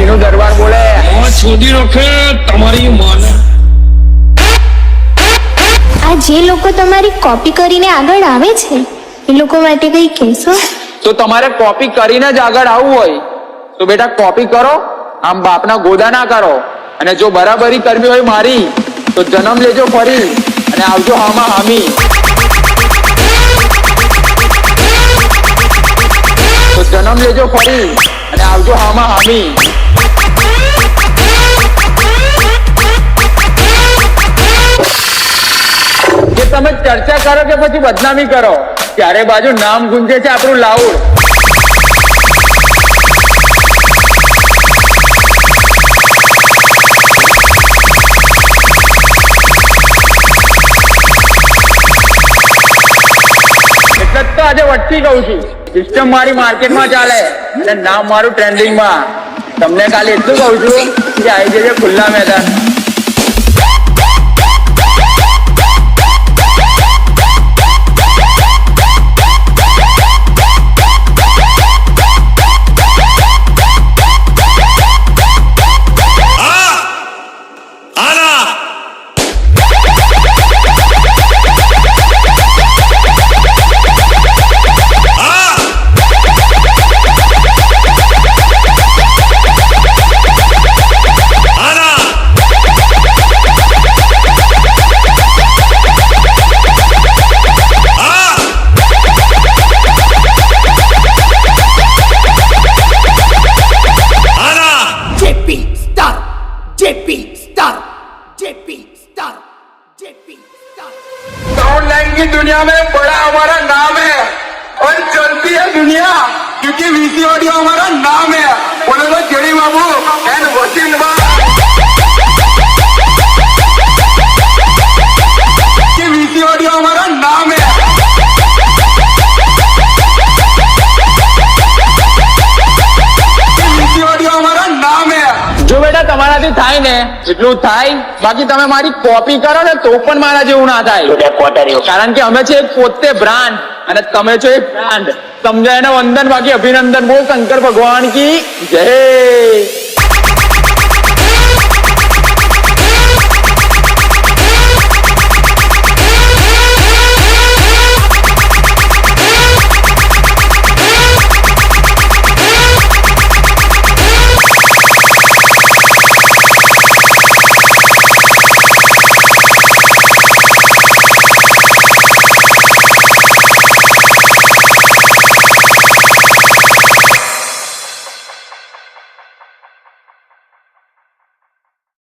નું દરબાર બોલે છોડી રખે તમારી માને. આ જે લોકો તમારી કોપી કરીને આગળ આવે છે એ લોકો માટે કઈ કહેશો? તો તમારે કોપી કરીને જ આગળ આવવું હોય તો બેટા કોપી કરો, આમ બાપના ગોદા ના કરો. અને જો બરાબરી કરવી હોય મારી તો જન્મ લેજો ફરી અને આવજો હામાં હામી. તો જન્મ લેજો ફરી અને આવજો હામાં હામી. કે તમે ચર્ચા કરો કે પછી બદનામી કરો, ત્યારે બાજુ નામ ગુંજે છે આપણું લાઉડ. એટલે જ તો આજે વટકી કહું છું, સિસ્ટમ મારી માર્કેટમાં ચાલે અને નામ મારું ટ્રેન્ડિંગમાં. તમને ખાલી એટલું કહું છું કે આવી જશે ખુલ્લા મેદાન. ऑनलाइन की दुनिया में बड़ा हमारा नाम है और चलती है दुनिया क्योंकि वीसी ऑडियो हमारा नाम है. बोलो तो JD Babu and Waseem VC audio हमारा नाम है. वीसी ऑडियो हमारा नाम है. જો બેટા તમારાથી થાય ને એટલું થાય, બાકી તમે મારી કોપી કરો ને તો પણ મારા જેવું ના થાય. કારણ કે અમે છે એક પોતે બ્રાન્ડ અને તમે છો એક બ્રાન્ડ. સમજાય ને વંદન, બાકી અભિનંદન. બોલ શંકર ભગવાન કી જય.